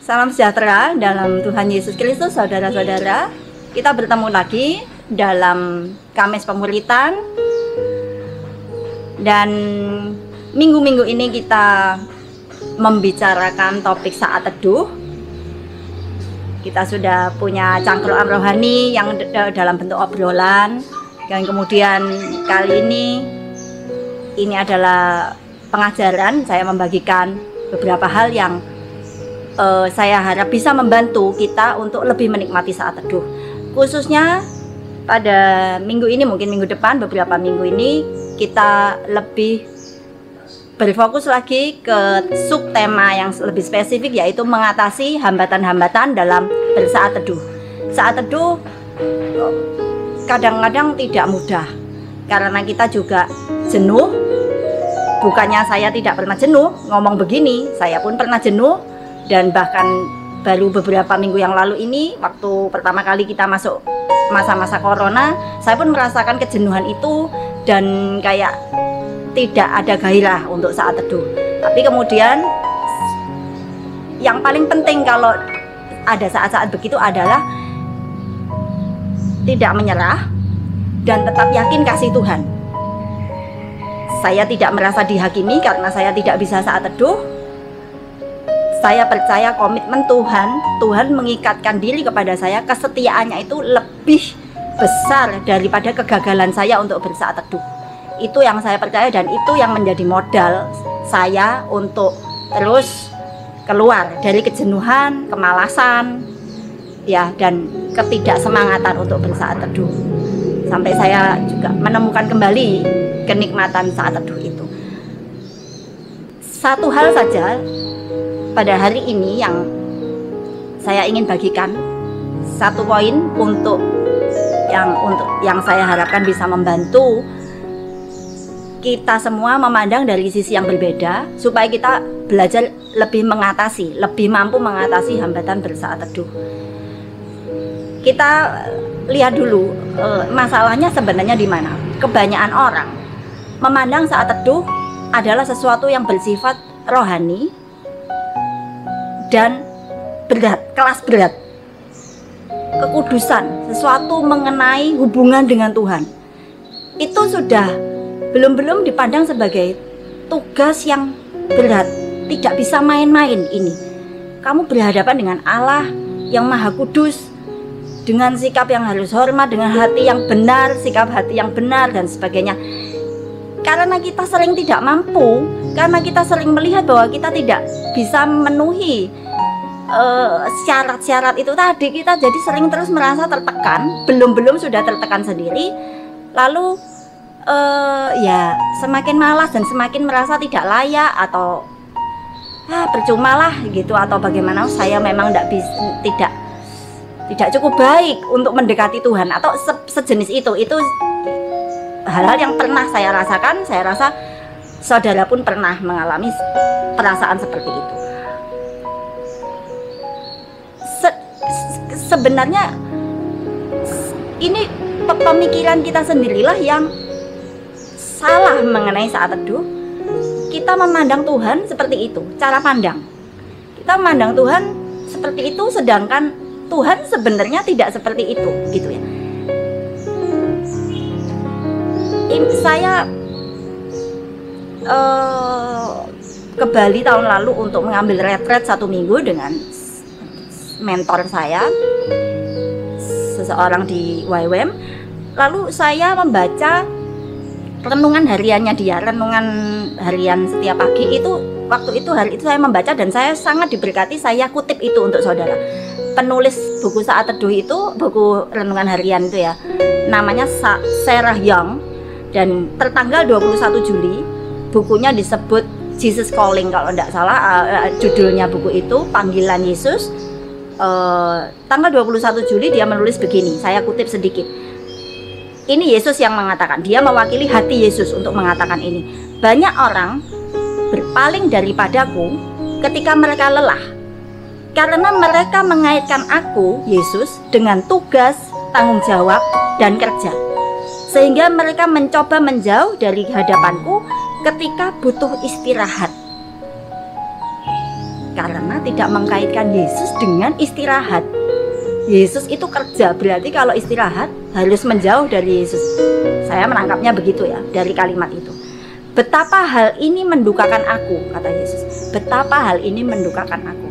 Salam sejahtera dalam Tuhan Yesus Kristus, saudara-saudara. Kita bertemu lagi dalam Kamis Pemuritan. Dan minggu-minggu ini kita membicarakan topik saat teduh. Kita sudah punya cangkruan rohani yang dalam bentuk obrolan. Dan kemudian kali ini adalah pengajaran. Saya membagikan beberapa hal yang saya harap bisa membantu kita untuk lebih menikmati saat teduh. Khususnya pada minggu ini, mungkin minggu depan, beberapa minggu ini kita lebih berfokus lagi ke subtema yang lebih spesifik, yaitu mengatasi hambatan-hambatan dalam bersaat teduh. Saat teduh kadang-kadang tidak mudah karena kita juga jenuh. Bukannya saya tidak pernah jenuh ngomong begini, saya pun pernah jenuh. Dan bahkan baru beberapa minggu yang lalu ini, waktu pertama kali kita masuk masa-masa corona, saya pun merasakan kejenuhan itu dan kayak tidak ada gairah untuk saat teduh. Tapi kemudian yang paling penting kalau ada saat-saat begitu adalah tidak menyerah dan tetap yakin kasih Tuhan. Saya tidak merasa dihakimi karena saya tidak bisa saat teduh. Saya percaya komitmen Tuhan mengikatkan diri kepada saya, kesetiaannya itu lebih besar daripada kegagalan saya untuk bersaat teduh. Itu yang saya percaya dan itu yang menjadi modal saya untuk terus keluar dari kejenuhan, kemalasan, ya, dan ketidaksemangatan untuk bersaat teduh. Sampai saya juga menemukan kembali kenikmatan saat teduh itu. Satu hal saja pada hari ini yang saya ingin bagikan, satu poin untuk yang saya harapkan bisa membantu kita semua memandang dari sisi yang berbeda, supaya kita belajar lebih mampu mengatasi hambatan bersaat teduh. Kita lihat dulu masalahnya sebenarnya di mana. Kebanyakan orang memandang saat teduh adalah sesuatu yang bersifat rohani dan berat, kelas berat, kekudusan, sesuatu mengenai hubungan dengan Tuhan. Itu sudah belum dipandang sebagai tugas yang berat, tidak bisa main-main ini. Kamu berhadapan dengan Allah yang Maha Kudus, dengan sikap yang harus hormat, dengan hati yang benar, sikap hati yang benar dan sebagainya. Karena kita sering tidak mampu, karena kita sering melihat bahwa kita tidak bisa memenuhi syarat-syarat itu tadi, kita jadi sering terus merasa tertekan, belum sudah tertekan sendiri, lalu ya semakin malas dan semakin merasa tidak layak atau percuma lah gitu, atau bagaimana saya memang tidak cukup baik untuk mendekati Tuhan atau sejenis itu hal-hal yang pernah saya rasakan. Saya rasa saudara pun pernah mengalami perasaan seperti itu. Sebenarnya ini pemikiran kita sendirilah yang salah mengenai saat teduh. Kita memandang Tuhan seperti itu, cara pandang. Kita memandang Tuhan seperti itu, sedangkan Tuhan sebenarnya tidak seperti itu, gitu ya. Saya ke Bali tahun lalu untuk mengambil retret 1 minggu dengan mentor saya, seseorang di YWAM. Lalu saya membaca renungan hariannya dia, renungan harian setiap pagi itu. Waktu itu, hari itu saya membaca dan saya sangat diberkati. Saya kutip itu untuk saudara. Penulis buku saat teduh itu, buku renungan harian itu ya, namanya Sarah Young. Dan tertanggal 21 Juli bukunya disebut Jesus Calling, kalau tidak salah judulnya buku itu, Panggilan Yesus. Tanggal 21 Juli dia menulis begini, saya kutip sedikit. Ini Yesus yang mengatakan, dia mewakili hati Yesus untuk mengatakan ini. Banyak orang berpaling daripadaku ketika mereka lelah, karena mereka mengaitkan aku, Yesus, dengan tugas, tanggung jawab, dan kerja. Sehingga mereka mencoba menjauh dari hadapanku ketika butuh istirahat. karena tidak mengkaitkan Yesus dengan istirahat. Yesus itu kerja, berarti kalau istirahat harus menjauh dari Yesus. Saya menangkapnya begitu ya, dari kalimat itu. Betapa hal ini mendukakan aku, kata Yesus. Betapa hal ini mendukakan aku.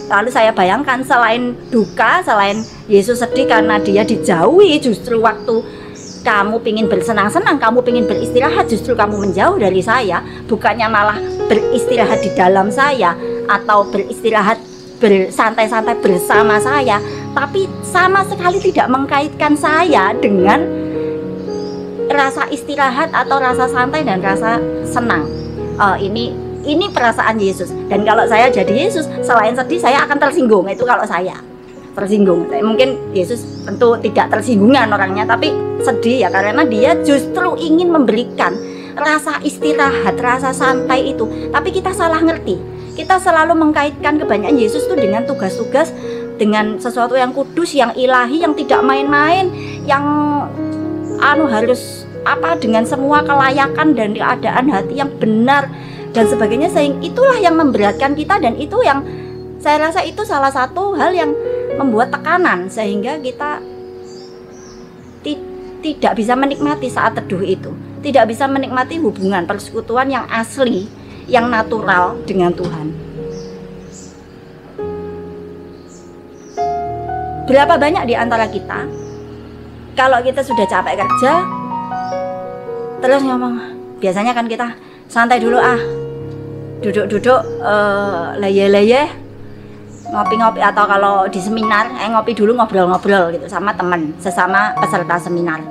Lalu saya bayangkan, selain duka, selain Yesus sedih karena dia dijauhi, justru waktu kamu pingin bersenang-senang, kamu pingin beristirahat, justru kamu menjauh dari saya. Bukannya malah beristirahat di dalam saya, atau beristirahat bersantai-santai bersama saya, tapi sama sekali tidak mengkaitkan saya dengan rasa istirahat atau rasa santai dan rasa senang. Ini perasaan Yesus. Dan kalau saya jadi Yesus, selain sedih saya akan tersinggung. Itu kalau saya tersinggung. Mungkin Yesus tentu tidak tersinggungan orangnya, tapi sedih ya, karena dia justru ingin memberikan rasa istirahat, rasa santai itu. Tapi kita salah ngerti. Kita selalu mengkaitkan kebanyakan Yesus itu dengan tugas-tugas, dengan sesuatu yang kudus, yang ilahi, yang tidak main-main, yang harus dengan semua kelayakan dan keadaan hati yang benar dan sebagainya. Sehingga itulah yang memberatkan kita, dan itu yang saya rasa itu salah satu hal yang membuat tekanan, sehingga kita tidak bisa menikmati saat teduh itu, tidak bisa menikmati hubungan persekutuan yang asli, yang natural dengan Tuhan. Berapa banyak di antara kita, kalau kita sudah capek kerja, terus ngomong, biasanya kan kita santai dulu duduk-duduk, leye-leye, ngopi-ngopi, atau kalau di seminar ngopi dulu, ngobrol-ngobrol gitu sama teman, sesama peserta seminar.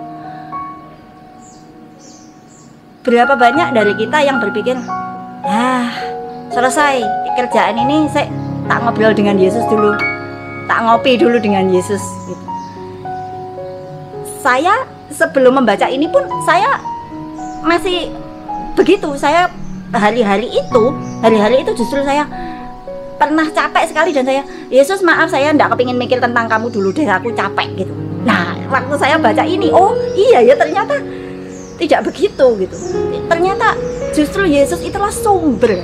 Berapa banyak dari kita yang berpikir, selesai kerjaan ini, saya tak ngobrol dengan Yesus dulu, tak ngopi dulu dengan Yesus gitu. Saya sebelum membaca ini pun saya masih begitu. Saya hari-hari itu justru saya pernah capek sekali, dan saya, Yesus maaf, saya enggak kepingin mikir tentang kamu dulu deh, aku capek gitu. Nah, waktu saya baca ini, oh iya ya, ternyata tidak begitu gitu. Ternyata justru Yesus itulah sumber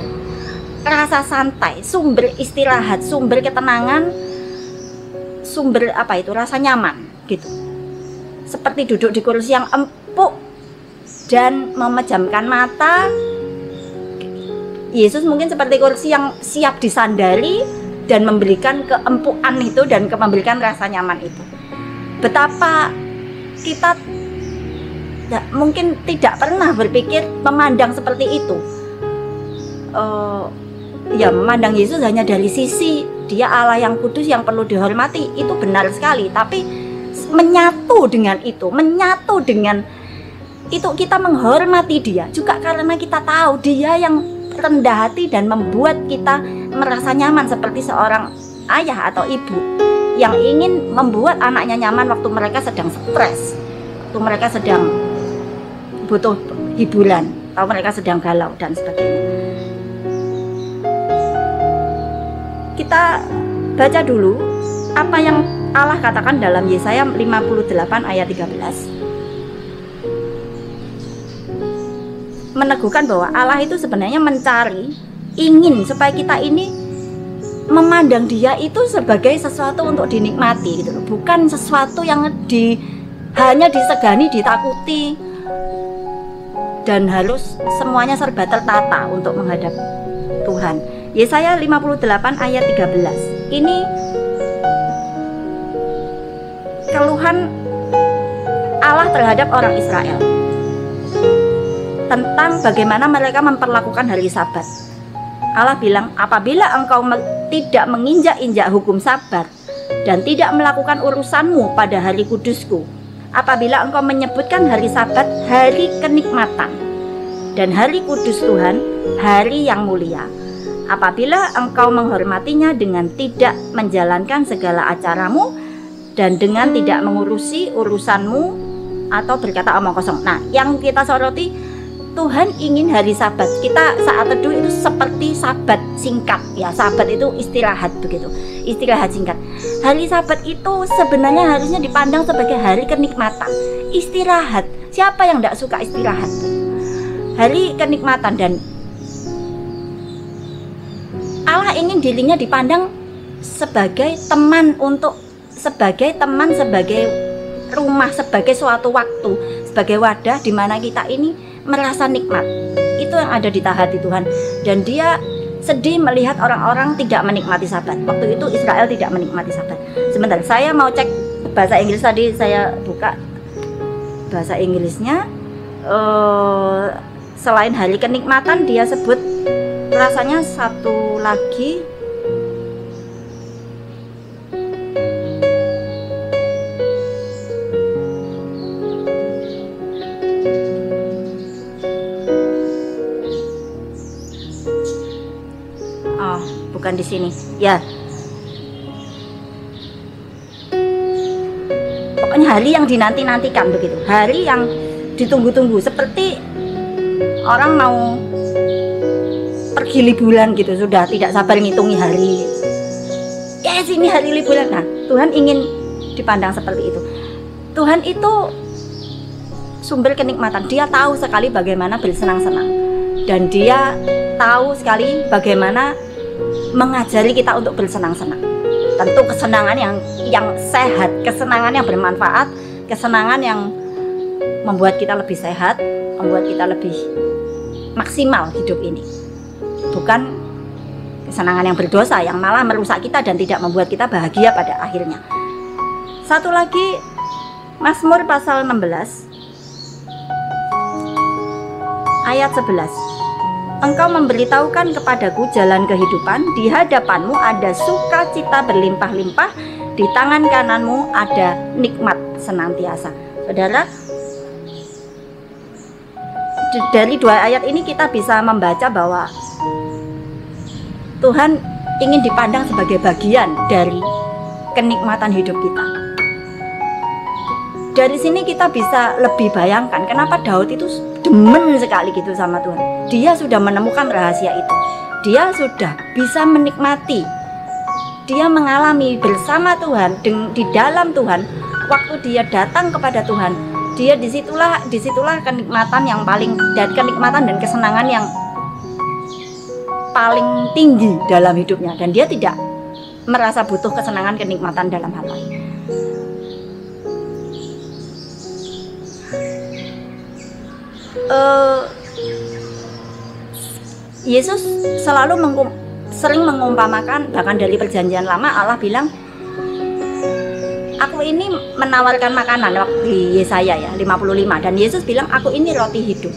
rasa santai, sumber istirahat, sumber ketenangan, sumber rasa nyaman gitu. Seperti duduk di kursi yang empuk dan memejamkan mata. Yesus mungkin seperti kursi yang siap disandali dan memberikan keempukan itu dan memberikan rasa nyaman itu. Betapa kita mungkin tidak pernah berpikir memandang seperti itu. Memandang Yesus hanya dari sisi dia Allah yang kudus yang perlu dihormati, itu benar sekali. Tapi menyatu dengan itu kita menghormati dia juga karena kita tahu dia yang rendah hati dan membuat kita merasa nyaman, seperti seorang ayah atau ibu yang ingin membuat anaknya nyaman waktu mereka sedang stres, waktu mereka sedang butuh hiburan, atau mereka sedang galau dan sebagainya. Kita baca dulu apa yang Allah katakan dalam Yesaya 58 ayat 13. Meneguhkan bahwa Allah itu sebenarnya ingin supaya kita ini memandang dia itu sebagai sesuatu untuk dinikmati gitu loh. Bukan sesuatu yang hanya disegani, ditakuti, dan harus semuanya serba tertata untuk menghadap Tuhan. Yesaya 58 ayat 13. Ini keluhan Allah terhadap orang Israel tentang bagaimana mereka memperlakukan hari Sabat. Allah bilang, apabila engkau tidak menginjak-injak hukum Sabat dan tidak melakukan urusanmu pada hari kudusku, apabila engkau menyebutkan hari Sabat hari kenikmatan dan hari kudus Tuhan hari yang mulia, apabila engkau menghormatinya dengan tidak menjalankan segala acaramu dan dengan tidak mengurusi urusanmu atau berkata omong kosong. Nah, yang kita soroti, Tuhan ingin hari Sabat kita saat teduh itu seperti Sabat singkat ya. Sabat itu istirahat begitu, istirahat singkat. Hari Sabat itu sebenarnya harusnya dipandang sebagai hari kenikmatan, istirahat. Siapa yang tidak suka istirahat? Hari kenikmatan, dan Allah ingin dirinya dipandang sebagai teman, sebagai rumah, sebagai suatu waktu, sebagai wadah di mana kita ini merasa nikmat. Itu yang ada di hati Tuhan. Dan dia sedih melihat orang-orang tidak menikmati Sabat. Waktu itu Israel tidak menikmati Sabat. Sebentar, saya mau cek bahasa Inggris tadi, saya buka bahasa Inggrisnya. Selain hari kenikmatan, dia sebut rasanya satu lagi. Bukan di sini ya, pokoknya hari yang dinanti-nantikan begitu, hari yang ditunggu-tunggu, seperti orang mau pergi liburan gitu, sudah tidak sabar ngitungi hari, yes ini hari liburan. Nah, Tuhan ingin dipandang seperti itu. Tuhan itu sumber kenikmatan. Dia tahu sekali bagaimana bersenang-senang, dan dia tahu sekali bagaimana mengajari kita untuk bersenang-senang. Tentu kesenangan yang sehat, kesenangan yang bermanfaat, kesenangan yang membuat kita lebih sehat, membuat kita lebih maksimal hidup ini. Bukan kesenangan yang berdosa yang malah merusak kita dan tidak membuat kita bahagia pada akhirnya. Satu lagi, Mazmur pasal 16 ayat 11. Engkau memberitahukan kepadaku jalan kehidupan, di hadapanmu ada sukacita berlimpah-limpah, di tangan kananmu ada nikmat senantiasa. Saudara, dari dua ayat ini kita bisa membaca bahwa Tuhan ingin dipandang sebagai bagian dari kenikmatan hidup kita. Dari sini kita bisa lebih bayangkan kenapa Daud itu demen sekali gitu sama Tuhan. Dia sudah menemukan rahasia itu. Dia sudah bisa menikmati. Dia mengalami bersama Tuhan, di dalam Tuhan. Waktu dia datang kepada Tuhan, dia disitulah kenikmatan yang paling, dan kenikmatan dan kesenangan yang paling tinggi dalam hidupnya. Dan dia tidak merasa butuh kesenangan, kenikmatan dalam hal lain. Yesus selalu sering mengumpamakan, bahkan dari perjanjian lama Allah bilang, aku ini menawarkan makanan waktu di Yesaya ya 55, dan Yesus bilang aku ini roti hidup.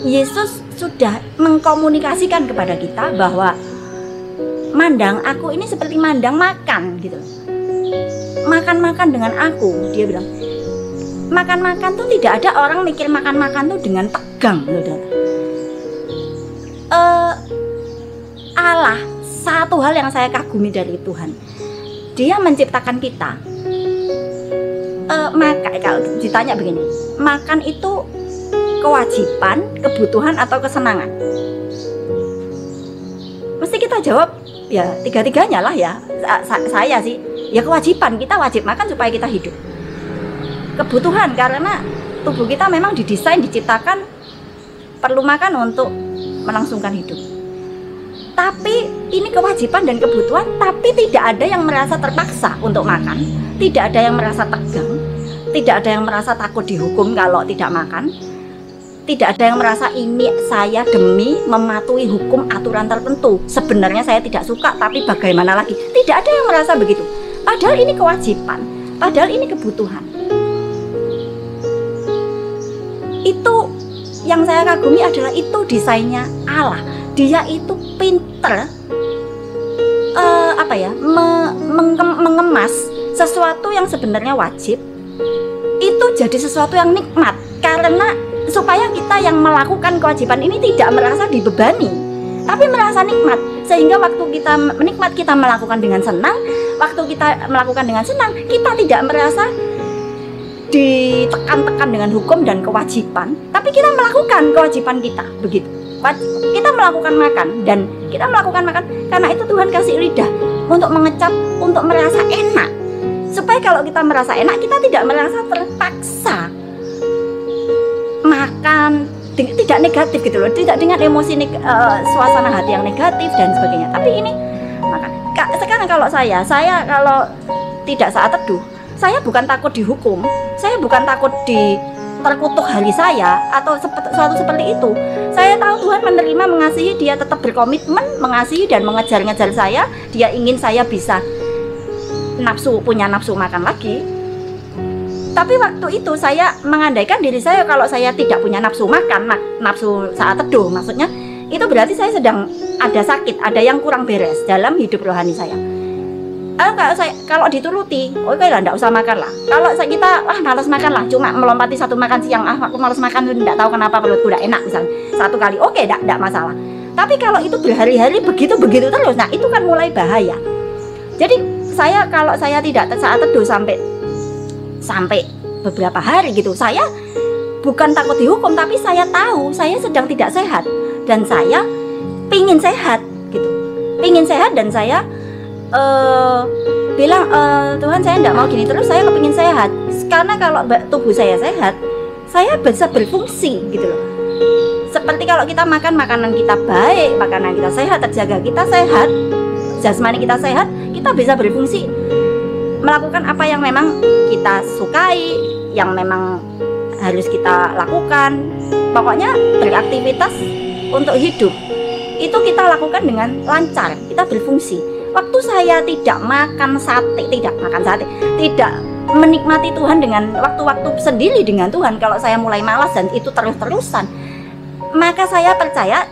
Yesus sudah mengkomunikasikan kepada kita bahwa mandang aku ini seperti mandang makan gitu. Makan-makan dengan aku, dia bilang. Makan-makan tuh tidak ada orang mikir makan-makan tuh dengan tegang, saudara. Allah, satu hal yang saya kagumi dari Tuhan, Dia menciptakan kita. Maka kalau ditanya begini, makan itu kewajiban, kebutuhan atau kesenangan? Mesti kita jawab ya tiga-tiganya lah ya. Saya sih ya kewajiban, kita wajib makan supaya kita hidup. Kebutuhan karena tubuh kita memang didesain, diciptakan perlu makan untuk melangsungkan hidup. Tapi ini kewajiban dan kebutuhan, tapi tidak ada yang merasa terpaksa untuk makan, tidak ada yang merasa tegang, tidak ada yang merasa takut dihukum kalau tidak makan, tidak ada yang merasa ini saya demi mematuhi hukum aturan tertentu, sebenarnya saya tidak suka tapi bagaimana lagi. Tidak ada yang merasa begitu. Padahal ini kewajiban, padahal ini kebutuhan. Itu yang saya kagumi adalah itu desainnya Allah. Dia itu pinter mengemas sesuatu yang sebenarnya wajib itu jadi sesuatu yang nikmat, karena supaya kita yang melakukan kewajiban ini tidak merasa dibebani tapi merasa nikmat, sehingga waktu kita menikmat kita melakukan dengan senang. Waktu kita melakukan dengan senang, kita tidak merasa ditekan-tekan dengan hukum dan kewajiban, tapi kita melakukan kewajiban kita begitu. Kita melakukan makan, dan kita melakukan makan karena itu Tuhan kasih lidah untuk mengecap, untuk merasa enak, supaya kalau kita merasa enak kita tidak merasa terpaksa makan tidak negatif gitu loh, tidak dengan emosi suasana hati yang negatif dan sebagainya. Tapi ini sekarang kalau saya kalau tidak saat teduh, saya bukan takut dihukum, saya bukan takut terkutuk hari saya atau suatu seperti itu. Saya tahu Tuhan menerima, mengasihi, Dia tetap berkomitmen mengasihi dan mengejar-ngejar saya. Dia ingin saya bisa punya nafsu makan lagi. Tapi waktu itu saya mengandaikan diri saya kalau saya tidak punya nafsu makan, nafsu saat teduh, maksudnya itu berarti saya sedang ada sakit, ada yang kurang beres dalam hidup rohani saya. Kalau dituruti, oke lah, enggak usah makan lah. Kalau kita malas makan lah, cuma melompati satu makan siang, aku malas makan, enggak tahu kenapa perutku udah enak misalnya, satu kali, oke, enggak masalah. Tapi kalau itu berhari-hari begitu terus, nah itu kan mulai bahaya. Jadi kalau saya tidak saat teduh sampai beberapa hari gitu, saya bukan takut dihukum, tapi saya tahu saya sedang tidak sehat dan saya pingin sehat gitu, dan saya bilang, Tuhan, saya tidak mau gini terus, saya kepingin sehat. Karena kalau tubuh saya sehat, saya bisa berfungsi gitu loh. Seperti kalau kita makan makanan kita baik, makanan kita sehat, terjaga, kita sehat, jasmani kita sehat, kita bisa berfungsi, melakukan apa yang memang kita sukai, yang memang harus kita lakukan. Pokoknya beraktivitas untuk hidup itu kita lakukan dengan lancar, kita berfungsi. Waktu saya tidak makan sate, tidak menikmati Tuhan dengan waktu-waktu sendiri dengan Tuhan, kalau saya mulai malas dan itu terus-terusan, maka saya percaya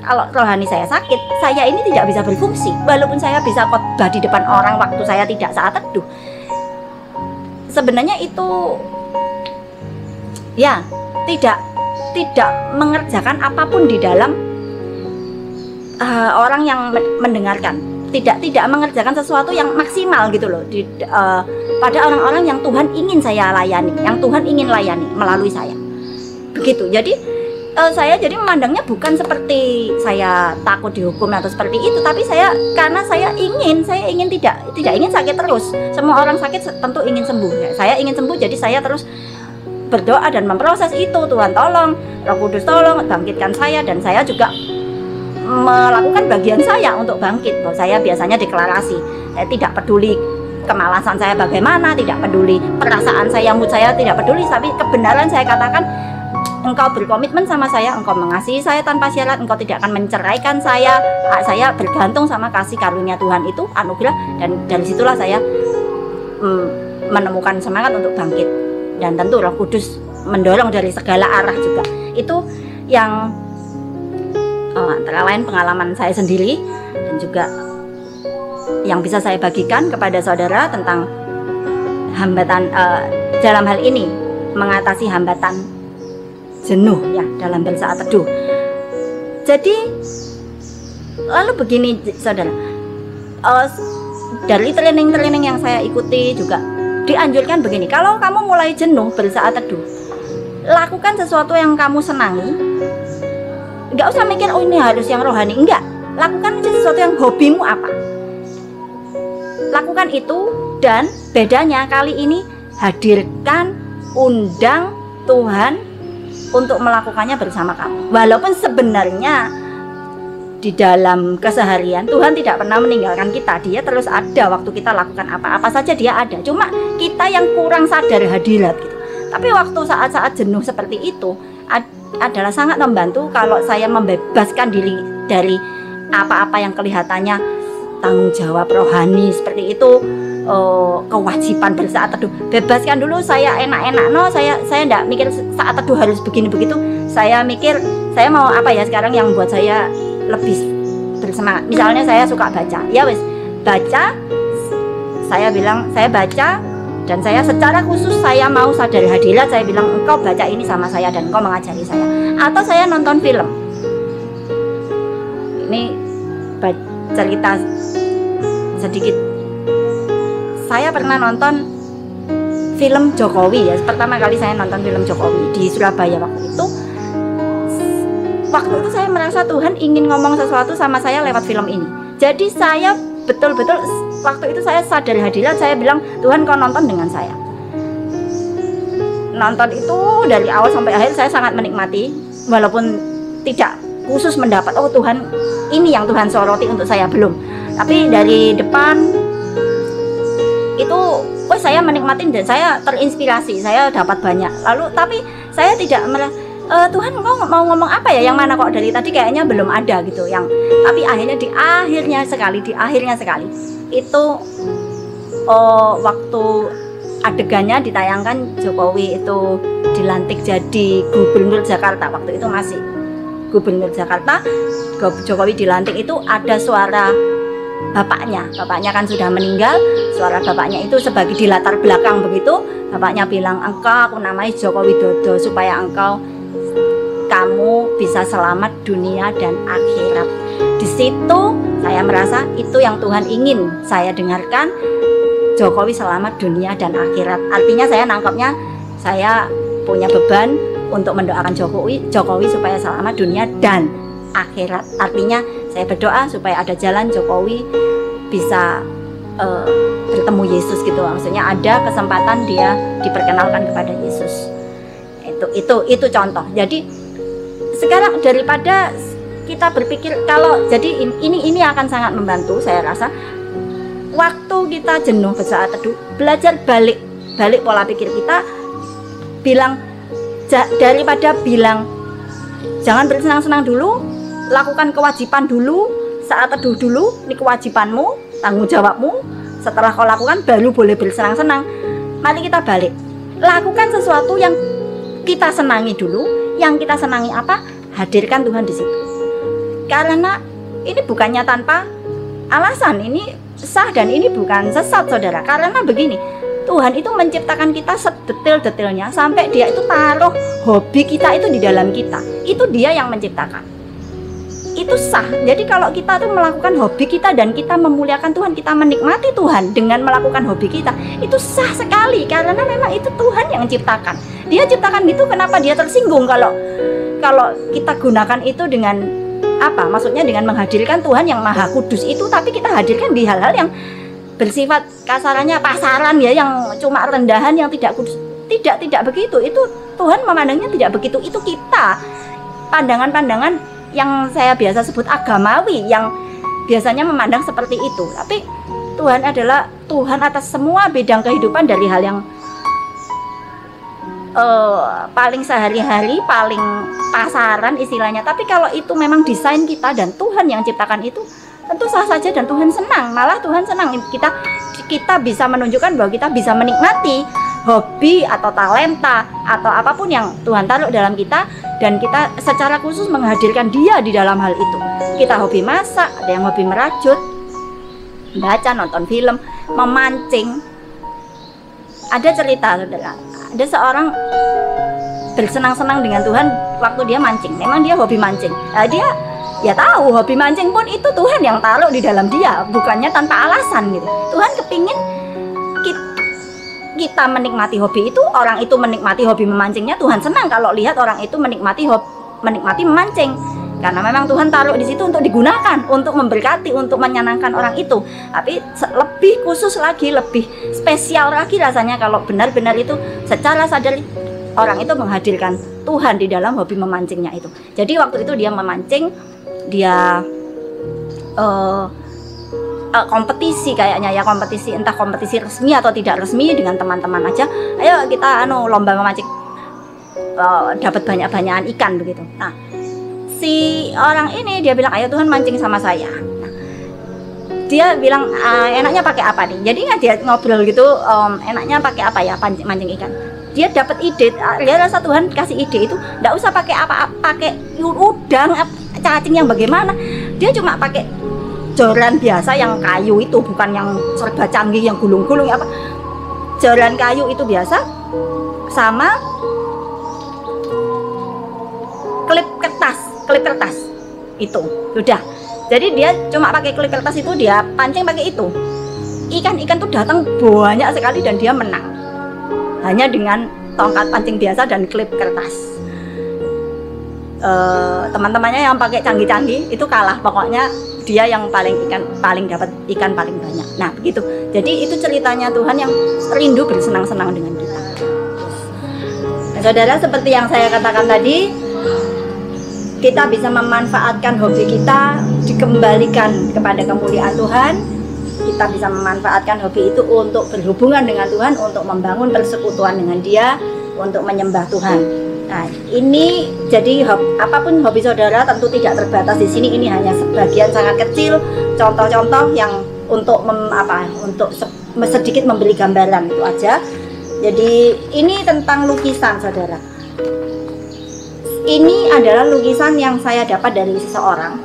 kalau rohani saya sakit, saya ini tidak bisa berfungsi. Walaupun saya bisa khotbah di depan orang waktu saya tidak saat teduh, sebenarnya itu ya tidak mengerjakan apapun di dalam orang yang mendengarkan. Tidak mengerjakan sesuatu yang maksimal gitu loh pada orang-orang yang Tuhan ingin saya layani, yang Tuhan ingin layani melalui saya. Begitu. Jadi saya jadi memandangnya bukan seperti saya takut dihukum atau seperti itu, tapi karena saya ingin tidak ingin sakit terus. Semua orang sakit tentu ingin sembuh. Saya ingin sembuh, jadi saya terus berdoa dan memproses itu. Tuhan tolong, Roh Kudus tolong bangkitkan saya, dan saya juga melakukan bagian saya untuk bangkit. Bahwa saya biasanya deklarasi, saya tidak peduli kemalasan saya bagaimana, tidak peduli perasaan saya, mood saya, tidak peduli, tapi kebenaran saya katakan, Engkau berkomitmen sama saya, Engkau mengasihi saya tanpa syarat, Engkau tidak akan menceraikan saya bergantung sama kasih karunia Tuhan itu, anugerah, dan dari situlah saya menemukan semangat untuk bangkit. Dan tentu Roh Kudus mendorong dari segala arah juga. Itu yang antara lain pengalaman saya sendiri, dan juga yang bisa saya bagikan kepada saudara tentang hambatan dalam hal ini, mengatasi hambatan jenuh ya dalam bersaat teduh. Jadi lalu begini saudara, dari training yang saya ikuti juga dianjurkan begini, kalau kamu mulai jenuh bersaat teduh, lakukan sesuatu yang kamu senangi. Nggak usah mikir, oh ini harus yang rohani, enggak. Lakukan aja sesuatu yang hobimu apa, lakukan itu. Dan bedanya kali ini, hadirkan, undang Tuhan untuk melakukannya bersama kamu. Walaupun sebenarnya di dalam keseharian Tuhan tidak pernah meninggalkan kita, Dia terus ada. Waktu kita lakukan apa-apa saja Dia ada, cuma kita yang kurang sadar hadirat gitu. Tapi waktu saat-saat jenuh seperti itu adalah sangat membantu kalau saya membebaskan diri dari apa-apa yang kelihatannya tanggung jawab rohani seperti itu, kewajiban bersaat teduh. Bebaskan dulu, saya enak-enak, saya enggak mikir saat teduh harus begini begitu. Saya mikir saya mau apa ya sekarang yang buat saya lebih bersemangat. Misalnya saya suka baca, ya wes baca, saya bilang saya baca. Dan saya secara khusus saya mau sadar hadirat, saya bilang engkau baca ini sama saya dan engkau mengajari saya. Atau saya nonton film. Ini cerita sedikit. Saya pernah nonton film Jokowi ya. Pertama kali saya nonton film Jokowi di Surabaya waktu itu. Waktu itu saya merasa Tuhan ingin ngomong sesuatu sama saya lewat film ini. Jadi saya betul-betul waktu itu saya sadar hadirat, saya bilang Tuhan kau nonton dengan saya. Nonton itu dari awal sampai akhir saya sangat menikmati. walaupun tidak khusus mendapat, oh Tuhan ini yang Tuhan soroti untuk saya, belum. Tapi dari depan itu, oh saya menikmati dan saya terinspirasi, saya dapat banyak. Lalu tapi saya tidak Tuhan kok mau ngomong apa ya, yang mana kok dari tadi kayaknya belum ada gitu yang. Tapi akhirnya di akhirnya sekali itu waktu adegannya ditayangkan Jokowi itu dilantik jadi gubernur Jakarta. Waktu itu masih gubernur Jakarta, Jokowi dilantik, itu ada suara bapaknya kan sudah meninggal. Suara bapaknya itu sebagai di latar belakang begitu. Bapaknya bilang, engkau aku namai Joko Widodo supaya kamu bisa selamat dunia dan akhirat. Di situ saya merasa itu yang Tuhan ingin saya dengarkan, Jokowi selamat dunia dan akhirat. Artinya saya nangkapnya, saya punya beban untuk mendoakan Jokowi supaya selamat dunia dan akhirat. Artinya saya berdoa supaya ada jalan Jokowi bisa bertemu Yesus gitu. Maksudnya ada kesempatan dia diperkenalkan kepada Yesus. Itu contoh. Jadi sekarang daripada kita berpikir kalau jadi ini akan sangat membantu, saya rasa waktu kita jenuh bersaat teduh, belajar balik pola pikir kita, daripada bilang jangan bersenang-senang dulu, lakukan kewajiban dulu, saat teduh dulu, ini kewajibanmu, tanggung jawabmu, setelah kau lakukan baru boleh bersenang-senang. Mari kita balik, lakukan sesuatu yang kita senangi dulu. Yang kita senangi apa? Hadirkan Tuhan di situ. Karena ini bukannya tanpa alasan, ini sah dan ini bukan sesat saudara. Karena begini, Tuhan itu menciptakan kita sedetail-detailnya sampai dia itu taruh hobi kita itu di dalam kita. Itu dia yang menciptakan. Itu sah. Jadi kalau kita tuh melakukan hobi kita dan kita memuliakan Tuhan, kita menikmati Tuhan dengan melakukan hobi kita, itu sah sekali karena memang itu Tuhan yang menciptakan. Dia ciptakan itu, kenapa dia tersinggung kalau kita gunakan itu dengan apa? Maksudnya dengan menghadirkan Tuhan yang Maha Kudus itu, tapi kita hadirkan di hal-hal yang bersifat kasarannya pasaran ya, yang cuma rendahan, yang tidak kudus. Tidak begitu. Itu Tuhan memandangnya tidak begitu. Itu kita pandangan-pandangan yang saya biasa sebut agamawi, yang biasanya memandang seperti itu. Tapi Tuhan adalah Tuhan atas semua bidang kehidupan, dari hal yang paling sehari-hari, paling pasaran istilahnya. Tapi kalau itu memang desain kita dan Tuhan yang ciptakan itu, tentu sah saja dan Tuhan senang. Malah Tuhan senang kita bisa menunjukkan bahwa kita bisa menikmati hobi atau talenta atau apapun yang Tuhan taruh dalam kita, dan kita secara khusus menghadirkan Dia di dalam hal itu. Kita hobi masak, ada yang hobi merajut, baca, nonton film, memancing. Ada cerita saudara, ada seorang bersenang-senang dengan Tuhan waktu dia mancing. Memang dia hobi mancing. Dia ya tahu hobi mancing pun itu Tuhan yang taruh di dalam dia, bukannya tanpa alasan gitu. Tuhan kepingin kita menikmati hobi itu, orang itu menikmati hobi memancingnya. Tuhan senang kalau lihat orang itu menikmati memancing, karena memang Tuhan taruh di situ untuk digunakan, untuk memberkati, untuk menyenangkan orang itu. Tapi lebih khusus lagi, lebih spesial lagi rasanya kalau benar-benar itu secara sadar orang itu menghadirkan Tuhan di dalam hobi memancingnya itu. Jadi waktu itu dia memancing, dia kompetisi kayaknya ya, kompetisi, entah kompetisi resmi atau tidak resmi, dengan teman-teman aja, ayo kita lomba memancing, dapat banyak-banyakan ikan begitu. Nah, si orang ini dia bilang, ayo Tuhan mancing sama saya. Nah, dia bilang, enaknya pakai apa nih? Jadi dia ngobrol gitu, enaknya pakai apa ya mancing ikan. Dia dapat ide, dia rasa Tuhan kasih ide itu enggak usah pakai pakai udang, cacing yang bagaimana. Dia cuma pakai joran biasa yang kayu itu, bukan yang serba canggih yang gulung-gulung apa. Joran kayu itu biasa, sama klip kertas itu sudah. Jadi dia cuma pakai klip kertas itu, dia pancing pakai itu. Ikan-ikan tuh datang banyak sekali dan dia menang hanya dengan tongkat pancing biasa dan klip kertas. Teman-temannya yang pakai canggih-canggih itu kalah, pokoknya dia yang paling dapat ikan paling banyak. Nah begitu. Jadi itu ceritanya Tuhan yang rindu bersenang-senang dengan kita. Nah, saudara, seperti yang saya katakan tadi, kita bisa memanfaatkan hobi kita dikembalikan kepada kemuliaan Tuhan. Kita bisa memanfaatkan hobi itu untuk berhubungan dengan Tuhan, untuk membangun persekutuan dengan Dia, untuk menyembah Tuhan. Nah, ini jadi apapun hobi saudara tentu tidak terbatas di sini. Ini hanya sebagian sangat kecil contoh-contoh yang untuk sedikit memberi gambaran itu aja. Jadi ini tentang lukisan saudara. Ini adalah lukisan yang saya dapat dari seseorang.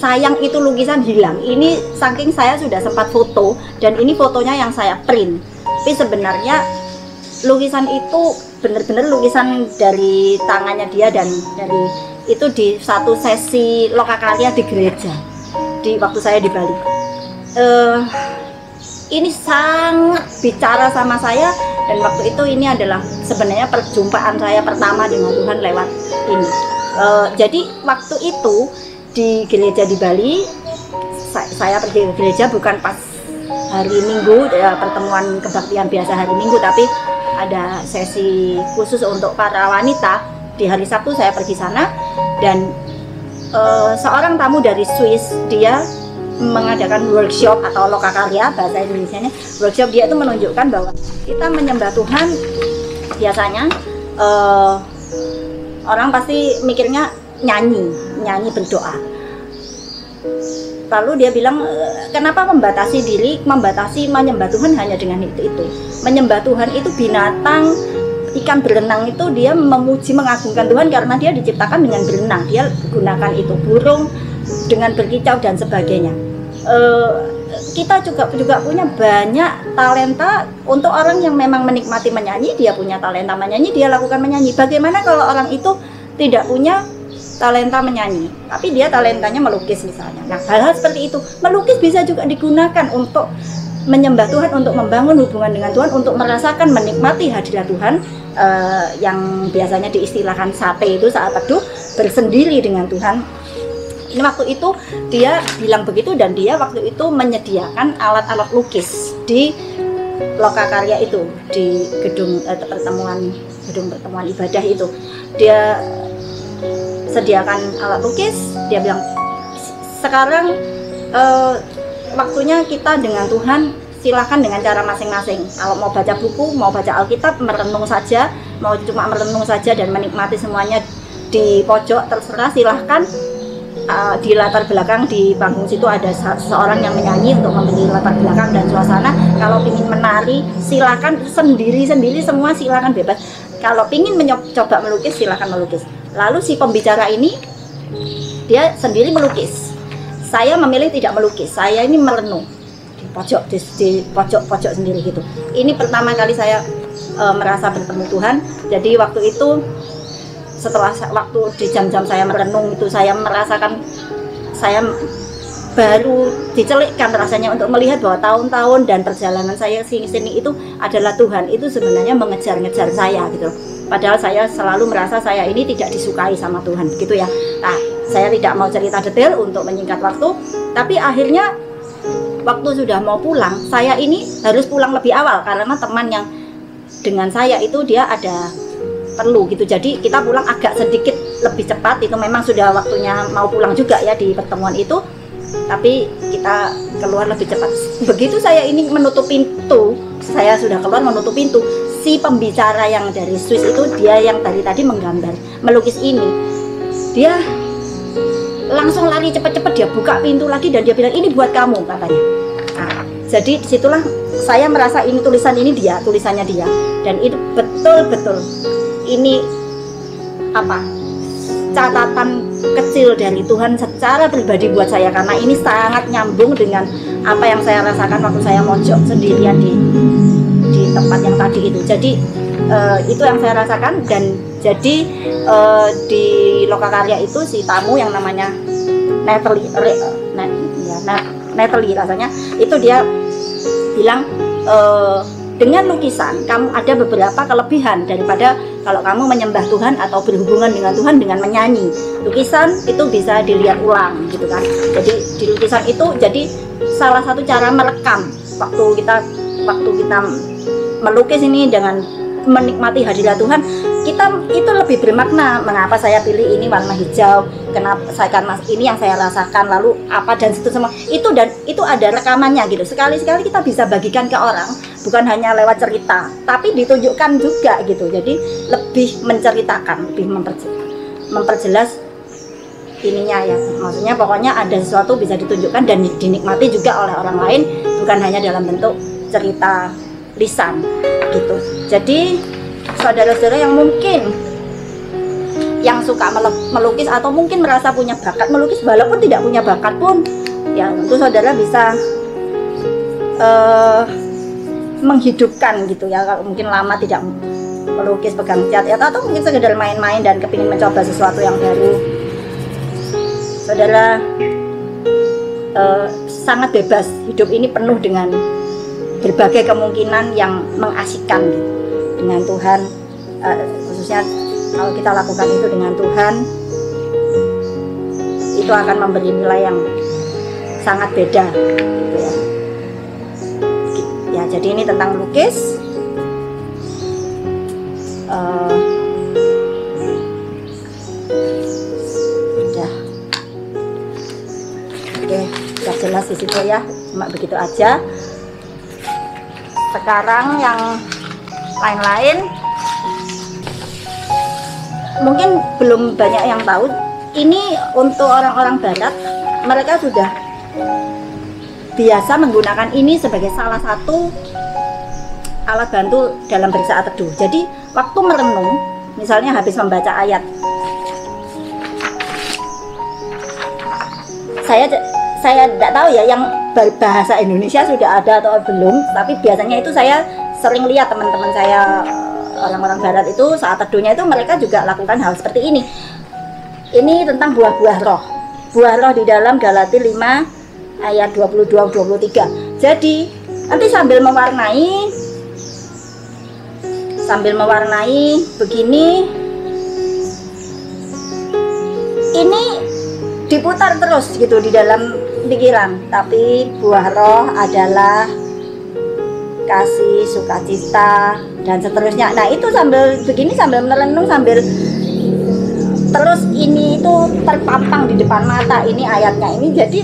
Sayang itu lukisan hilang. Ini saking saya sudah sempat foto, dan ini fotonya yang saya print. Tapi sebenarnya lukisan itu benar-benar lukisan dari tangannya dia, dan dari itu di satu sesi lokakarya di gereja di waktu saya di Bali. Ini sangat bicara sama saya, dan waktu itu ini adalah sebenarnya perjumpaan saya pertama dengan Tuhan lewat ini. Jadi waktu itu di gereja di Bali, saya pergi ke gereja bukan pas hari Minggu, pertemuan kebaktian biasa hari Minggu, tapi ada sesi khusus untuk para wanita. Di hari Sabtu saya pergi sana, dan seorang tamu dari Swiss, dia mengadakan workshop atau lokakarya bahasa Indonesianya. Workshop dia itu menunjukkan bahwa kita menyembah Tuhan biasanya orang pasti mikirnya nyanyi berdoa. Lalu dia bilang, kenapa membatasi diri, membatasi menyembah Tuhan hanya dengan itu? Menyembah Tuhan itu binatang, ikan berenang itu dia memuji mengagungkan Tuhan karena dia diciptakan dengan berenang. Dia gunakan itu, burung dengan berkicau dan sebagainya. Kita juga punya banyak talenta. Untuk orang yang memang menikmati menyanyi, dia punya talenta menyanyi, dia lakukan menyanyi. Bagaimana kalau orang itu tidak punya talenta menyanyi, tapi dia talentanya melukis misalnya? Nah, hal-hal seperti itu, melukis bisa juga digunakan untuk menyembah Tuhan, untuk membangun hubungan dengan Tuhan, untuk merasakan menikmati hadirat Tuhan, yang biasanya diistilahkan sate itu saat teduh, bersendiri dengan Tuhan. Ini waktu itu dia bilang begitu, dan dia waktu itu menyediakan alat-alat lukis di lokakarya itu, di gedung pertemuan ibadah itu. Dia sediakan alat lukis. Dia bilang, sekarang waktunya kita dengan Tuhan, silahkan dengan cara masing-masing. Kalau mau baca buku, mau baca Alkitab, merenung saja, mau cuma merenung saja dan menikmati semuanya di pojok, terserah, silahkan. Di latar belakang di panggung situ ada seseorang yang menyanyi untuk memberi latar belakang dan suasana. Kalau ingin menari, silakan sendiri-sendiri, semua silakan bebas. Kalau ingin mencoba melukis, silakan melukis. Lalu si pembicara ini dia sendiri melukis. Saya memilih tidak melukis. Saya ini merenung di pojok sendiri gitu. Ini pertama kali saya merasa bertemu Tuhan. Jadi waktu itu, setelah waktu di jam-jam saya merenung itu, saya merasakan, saya baru dicelikkan rasanya untuk melihat bahwa tahun-tahun dan perjalanan saya sini itu adalah Tuhan itu sebenarnya mengejar-ngejar saya gitu. Padahal saya selalu merasa saya ini tidak disukai sama Tuhan begitu ya. Nah, saya tidak mau cerita detail untuk menyingkat waktu, tapi akhirnya waktu sudah mau pulang, saya ini harus pulang lebih awal karena teman yang dengan saya itu dia ada perlu gitu. Jadi kita pulang agak sedikit lebih cepat. Itu memang sudah waktunya mau pulang juga ya di pertemuan itu, tapi kita keluar lebih cepat. Begitu saya ini menutup pintu, saya sudah keluar menutup pintu, si pembicara yang dari Swiss itu, dia yang tadi menggambar, melukis ini, dia langsung lari cepet-cepet, dia buka pintu lagi dan dia bilang, ini buat kamu katanya. Nah, jadi disitulah saya merasa ini tulisannya dia, dan itu betul-betul ini catatan kecil dari Tuhan secara pribadi buat saya, karena ini sangat nyambung dengan apa yang saya rasakan waktu saya mojok sendirian di tempat yang tadi itu. Jadi itu yang saya rasakan. Dan jadi di lokakarya itu si tamu yang namanya Natalie rasanya itu, dia bilang, dengan lukisan kamu ada beberapa kelebihan daripada kalau kamu menyembah Tuhan atau berhubungan dengan Tuhan dengan menyanyi. Lukisan itu bisa dilihat ulang gitu kan. Jadi di lukisan itu jadi salah satu cara merekam waktu kita melukis ini dengan menikmati hadirat Tuhan. itu lebih bermakna. Mengapa saya pilih ini warna hijau, kenapa karena ini yang saya rasakan, lalu apa dan itu semua itu ada rekamannya gitu. Sekali-sekali kita bisa bagikan ke orang, bukan hanya lewat cerita, tapi ditunjukkan juga gitu. Jadi lebih menceritakan, lebih memperjelas ininya ya, maksudnya pokoknya ada sesuatu bisa ditunjukkan dan dinikmati juga oleh orang lain, bukan hanya dalam bentuk cerita lisan gitu. Jadi saudara-saudara yang mungkin yang suka melukis atau mungkin merasa punya bakat melukis, walaupun tidak punya bakat pun ya, tentu saudara bisa menghidupkan gitu ya. Kalau mungkin lama tidak melukis, pegang cat ya, atau mungkin sekedar main-main dan kepingin mencoba sesuatu yang baru, saudara sangat bebas. Hidup ini penuh dengan berbagai kemungkinan yang mengasyikkan gitu. Dengan Tuhan, khususnya kalau kita lakukan itu dengan Tuhan, itu akan memberi nilai yang sangat beda gitu ya. Ya, jadi ini tentang lukis. Oke, sudah jelas di situ ya, cuma begitu aja. Sekarang yang lain-lain mungkin belum banyak yang tahu. Ini untuk orang-orang barat, mereka sudah biasa menggunakan ini sebagai salah satu alat bantu dalam bersaat teduh. Jadi waktu merenung, misalnya habis membaca ayat, saya tidak tahu ya yang bahasa Indonesia sudah ada atau belum, tapi biasanya itu saya sering lihat teman-teman saya orang-orang barat itu saat teduhnya itu mereka juga lakukan hal seperti ini. Ini tentang buah-buah roh. Buah roh di dalam Galati 5 ayat 22-23. Jadi nanti sambil mewarnai begini, ini diputar terus gitu di dalam pikiran. Tapi buah roh adalah kasih, sukacita, dan seterusnya. Nah itu sambil begini, sambil merenung, sambil terus ini itu terpampang di depan mata ini ayatnya ini, jadi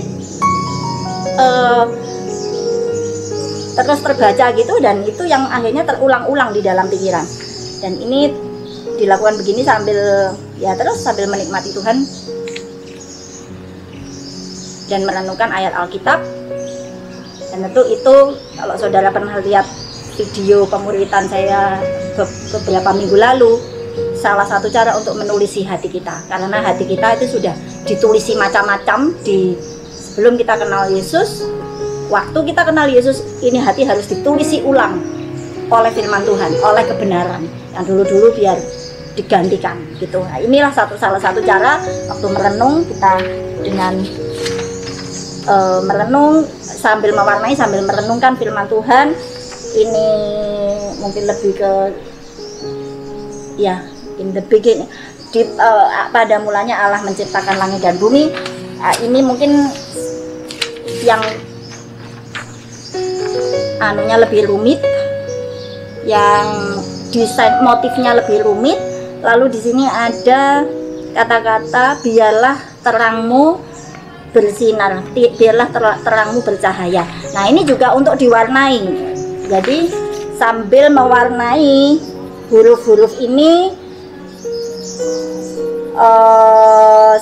terus terbaca gitu, dan itu yang akhirnya terulang-ulang di dalam pikiran. Dan ini dilakukan begini sambil ya terus sambil menikmati Tuhan dan merenungkan ayat Alkitab. Dan tentu itu kalau saudara pernah lihat video pemuritan saya beberapa minggu lalu, salah satu cara untuk menulisi hati kita, karena hati kita itu sudah ditulisi macam-macam sebelum kita kenal Yesus. Waktu kita kenal Yesus, ini hati harus ditulisi ulang oleh firman Tuhan, oleh kebenaran yang dulu-dulu biar digantikan gitu. Nah, inilah salah satu cara waktu merenung kita dengan merenung sambil mewarnai, sambil merenungkan firman Tuhan. Ini mungkin lebih ke ya, in the beginning, pada mulanya Allah menciptakan langit dan bumi. Ini mungkin yang anunya lebih rumit, yang desain motifnya lebih rumit. Lalu di sini ada kata-kata biarlah terangmu bersinar, biarlah terangmu bercahaya. Nah ini juga untuk diwarnai. Jadi sambil mewarnai huruf-huruf ini,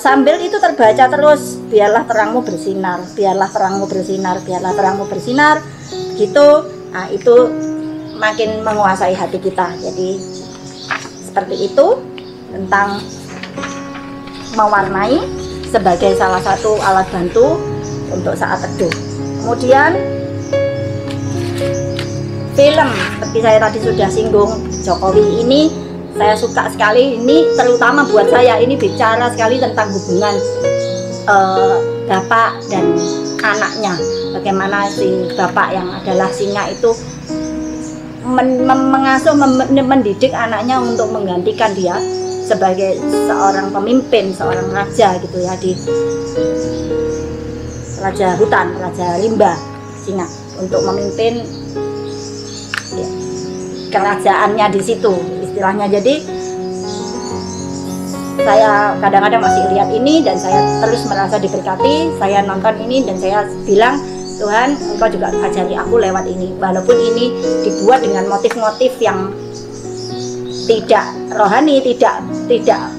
sambil itu terbaca terus, biarlah terangmu bersinar, biarlah terangmu bersinar, biarlah terangmu bersinar gitu. Nah itu makin menguasai hati kita. Jadi seperti itu tentang mewarnai sebagai salah satu alat bantu untuk saat teduh. Kemudian film, seperti saya tadi sudah singgung, Jokowi ini saya suka sekali. Ini terutama buat saya, ini bicara sekali tentang hubungan bapak dan anaknya. Bagaimana si bapak yang adalah singa itu mengasuh, mendidik anaknya untuk menggantikan dia sebagai seorang pemimpin, seorang raja gitu ya, di raja hutan, raja rimba singa, untuk memimpin ya, kerajaannya di situ istilahnya. Jadi saya kadang-kadang masih lihat ini dan saya terus merasa diberkati. Saya nonton ini dan saya bilang, Tuhan, Engkau juga ajari aku lewat ini, walaupun ini dibuat dengan motif-motif yang tidak rohani,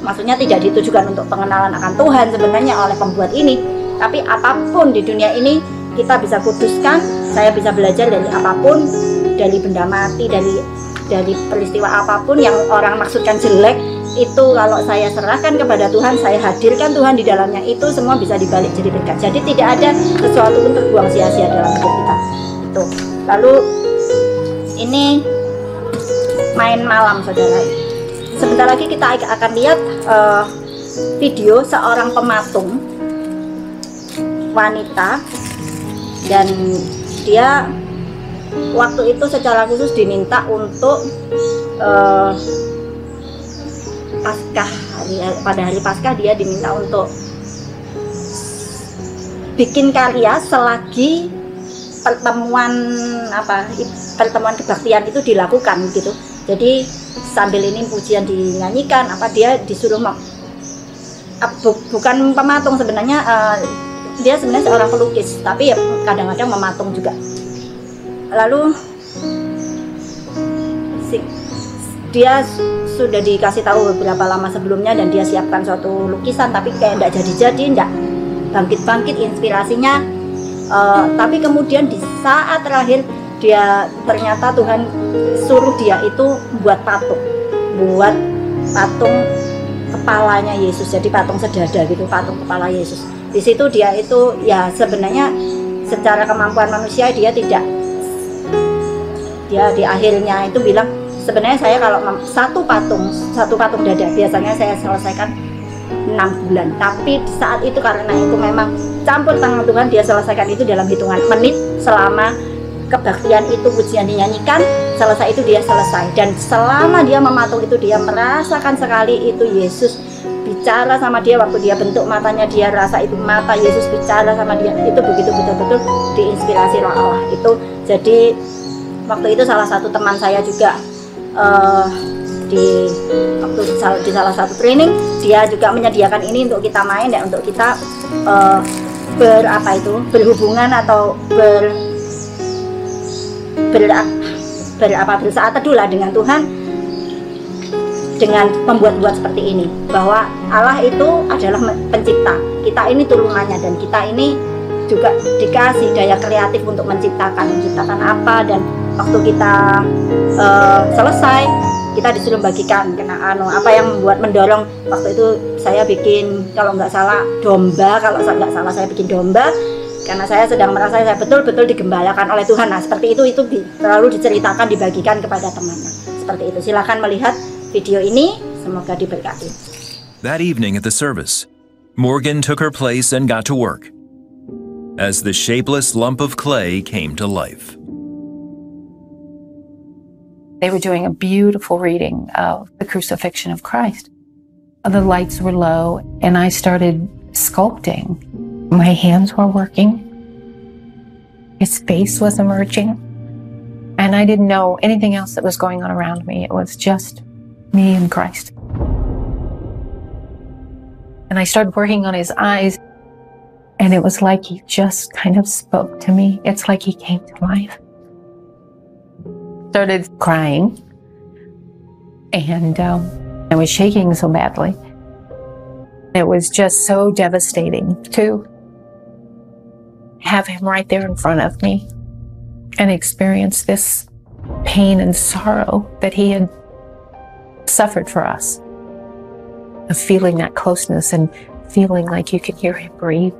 maksudnya tidak ditujukan untuk pengenalan akan Tuhan sebenarnya oleh pembuat ini. Tapi apapun di dunia ini kita bisa kuduskan. Saya bisa belajar dari apapun, dari benda mati, dari peristiwa apapun yang orang maksudkan jelek, itu kalau saya serahkan kepada Tuhan, saya hadirkan Tuhan di dalamnya, itu semua bisa dibalik jadi berkat. Jadi tidak ada sesuatu pun terbuang sia-sia dalam hidup kita. Itu. Lalu ini main malam, saudara. Sebentar lagi kita akan lihat video seorang pematung wanita, dan dia waktu itu secara khusus diminta untuk pada hari Paskah dia diminta untuk bikin karya selagi pertemuan kebaktian itu dilakukan gitu. Jadi sambil ini pujian dinyanyikan, dia disuruh bukan pematung sebenarnya, dia sebenarnya seorang pelukis, tapi ya kadang-kadang mematung juga. Lalu dia sudah dikasih tahu beberapa lama sebelumnya dan dia siapkan suatu lukisan, tapi kayak enggak jadi-jadi, enggak bangkit-bangkit inspirasinya. Tapi kemudian di saat terakhir dia ternyata Tuhan suruh dia itu buat patung kepalanya Yesus, jadi patung sedada gitu, patung kepala Yesus. Di situ dia itu ya sebenarnya secara kemampuan manusia dia di akhirnya itu bilang, sebenarnya saya kalau satu patung dada biasanya saya selesaikan 6 bulan, tapi saat itu karena itu memang campur tangan Tuhan, dia selesaikan itu dalam hitungan menit. Selama kebaktian itu pujian dinyanyikan, selesai itu dia selesai. Dan selama dia mematung itu dia merasakan sekali itu Yesus bicara sama dia. Waktu dia bentuk matanya, dia rasa itu mata Yesus bicara sama dia. Itu begitu betul-betul diinspirasi Roh Allah itu. Jadi waktu itu salah satu teman saya juga di salah satu training, dia juga menyediakan ini untuk kita main dan untuk kita berhubungan atau bersaat teduh lah dengan Tuhan, dengan membuat-buat seperti ini, bahwa Allah itu adalah pencipta, kita ini turunannya, dan kita ini juga dikasih daya kreatif untuk menciptakan apa, dan waktu kita selesai kita disuruh bagikan apa yang mendorong. Waktu itu saya bikin, kalau nggak salah domba, saya bikin domba karena saya sedang merasa saya betul-betul digembalakan oleh Tuhan. Nah seperti itu selalu diceritakan, dibagikan kepada temannya seperti itu. Silakan melihat video ini, semoga diberkati. That evening at the service, Morgan took her place and got to work as the shapeless lump of clay came to life. They were doing a beautiful reading of the crucifixion of Christ. The lights were low, and I started sculpting. My hands were working. His face was emerging. And I didn't know anything else that was going on around me. It was just me and Christ. And I started working on his eyes, and it was like he just kind of spoke to me. It's like he came to life. Started crying, and I was shaking so badly. It was just so devastating to have him right there in front of me and experience this pain and sorrow that he had suffered for us, of feeling that closeness and feeling like you could hear him breathe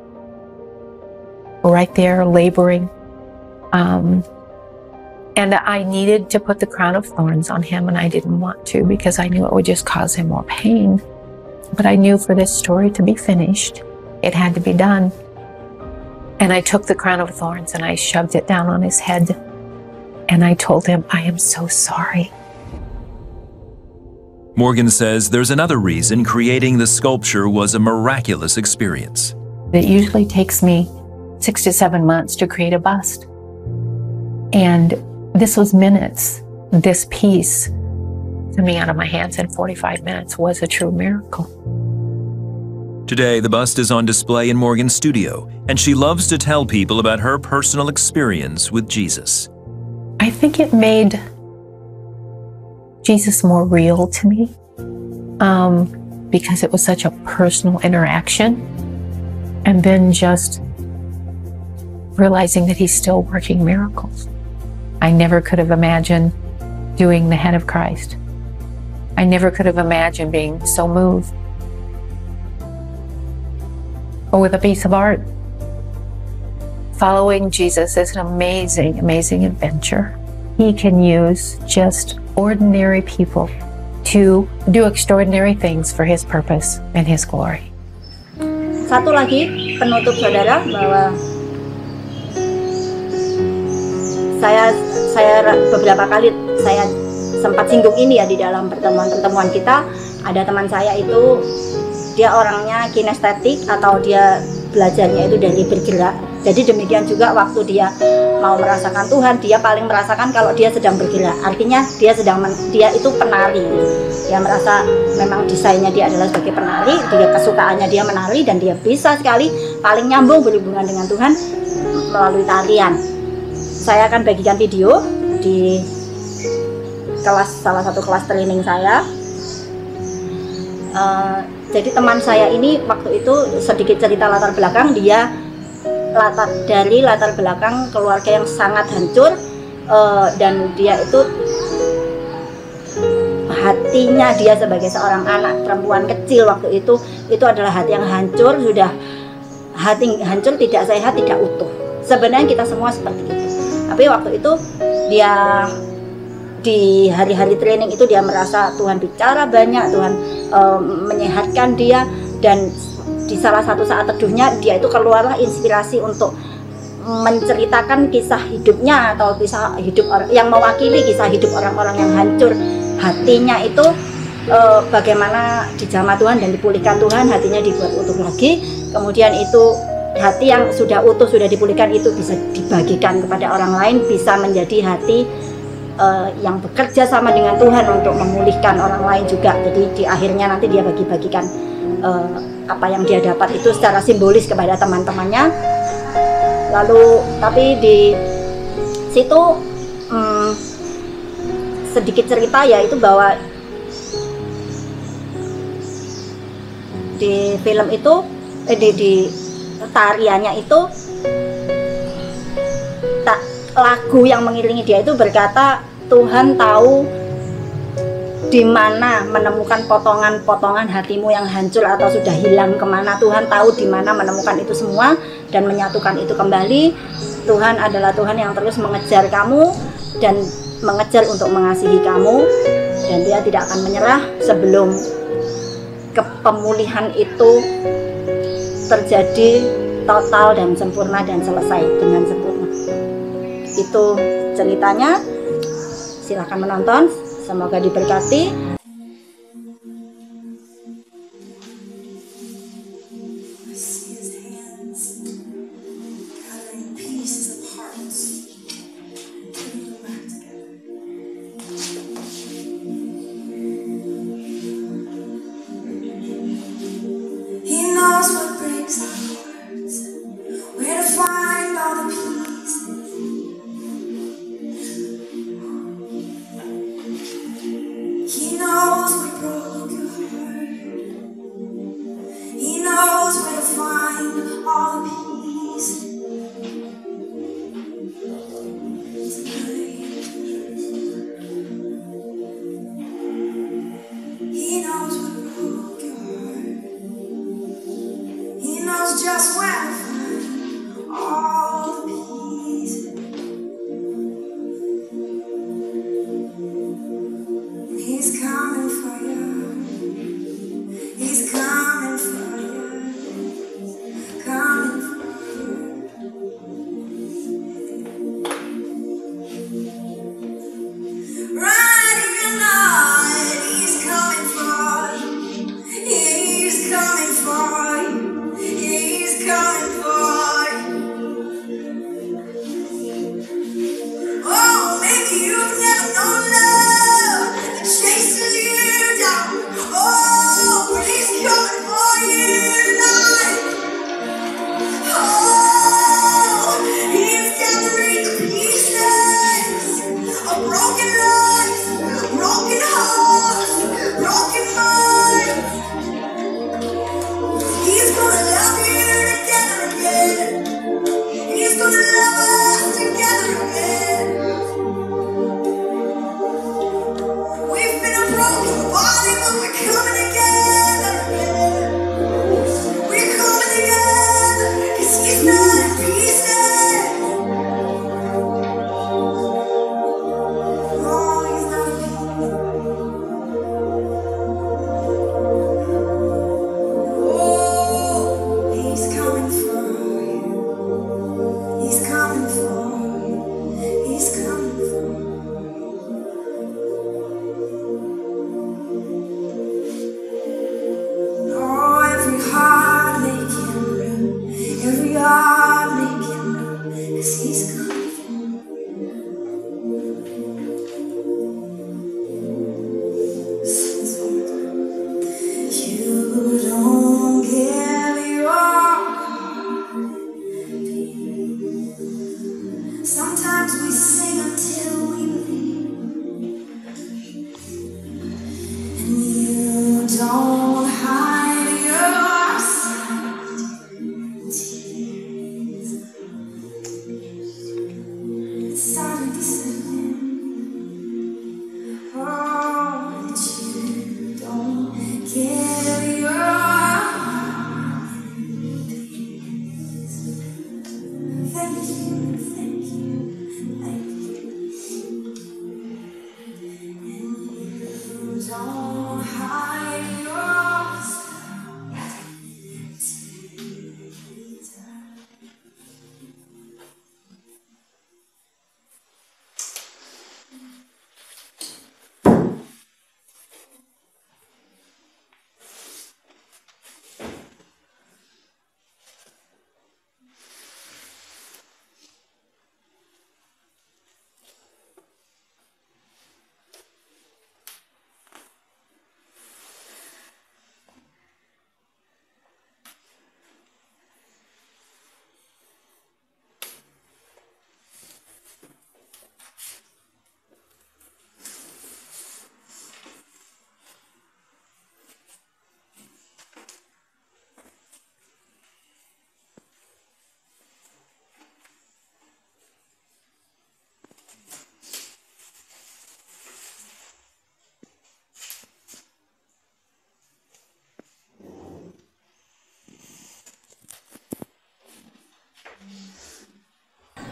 right there, laboring. And I needed to put the crown of thorns on him, and I didn't want to because I knew it would just cause him more pain. But I knew for this story to be finished, it had to be done. And I took the crown of thorns and I shoved it down on his head. And I told him, I am so sorry. Morgan says there's another reason creating the sculpture was a miraculous experience. It usually takes me 6 to 7 months to create a bust. And this was minutes. This piece coming out of my hands in 45 minutes was a true miracle. Today, the bust is on display in Morgan's studio, and she loves to tell people about her personal experience with Jesus. I think it made Jesus more real to me because it was such a personal interaction. And then just realizing that he's still working miracles. I never could have imagined doing the head of Christ. I never could have imagined being so moved. Or with a piece of art. Following Jesus is an amazing, amazing adventure. He can use just ordinary people to do extraordinary things for his purpose and his glory. Satu lagi penutup saudara, bahwa saya beberapa kali saya sempat singgung ini ya di dalam pertemuan-pertemuan kita. Ada teman saya itu dia orangnya kinestetik atau dia belajarnya itu dari bergerak. Jadi demikian juga waktu dia mau merasakan Tuhan, dia paling merasakan kalau dia sedang bergerak. Artinya dia itu penari. Dia merasa memang desainnya dia adalah sebagai penari, dia kesukaannya dia menari dan dia bisa sekali paling nyambung berhubungan dengan Tuhan melalui tarian. Saya akan bagikan video di salah satu kelas training saya. Jadi teman saya ini waktu itu sedikit cerita latar belakang, dia dari latar belakang keluarga yang sangat hancur, dan dia itu hatinya dia sebagai seorang anak perempuan kecil waktu itu adalah hati yang hancur, sudah hati hancur, tidak sehat, tidak utuh. Sebenarnya kita semua seperti itu. Tapi waktu itu dia di hari-hari training itu dia merasa Tuhan bicara banyak, Tuhan menyehatkan dia, dan di salah satu saat teduhnya dia itu keluarlah inspirasi untuk menceritakan kisah hidupnya atau kisah hidup yang mewakili kisah hidup orang-orang yang hancur hatinya itu, bagaimana dijamah Tuhan dan dipulihkan Tuhan, hatinya dibuat utuh lagi. Kemudian itu hati yang sudah utuh, sudah dipulihkan itu bisa dibagikan kepada orang lain, bisa menjadi hati yang bekerja sama dengan Tuhan untuk memulihkan orang lain juga. Jadi di akhirnya nanti dia bagi-bagikan apa yang dia dapat itu secara simbolis kepada teman-temannya. Lalu tapi di situ sedikit cerita ya, itu bahwa di film itu di tariannya itu lagu yang mengiringi dia itu berkata, Tuhan tahu di mana menemukan potongan-potongan hatimu yang hancur atau sudah hilang kemana. Tuhan tahu di mana menemukan itu semua dan menyatukan itu kembali. Tuhan adalah Tuhan yang terus mengejar kamu dan mengejar untuk mengasihi kamu, dan dia tidak akan menyerah sebelum pemulihan itu terjadi total dan sempurna dan selesai dengan sempurna. Itu ceritanya, silahkan menonton, semoga diberkati. Just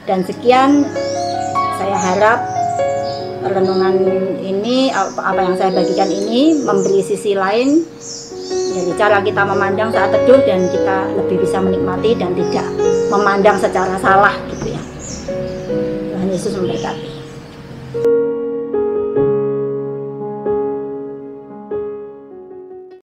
Dan sekian, saya harap renungan ini, apa yang saya bagikan ini memberi sisi lain dari cara kita memandang saat teduh, dan kita lebih bisa menikmati dan tidak memandang secara salah gitu ya. Tuhan Yesus memberkati.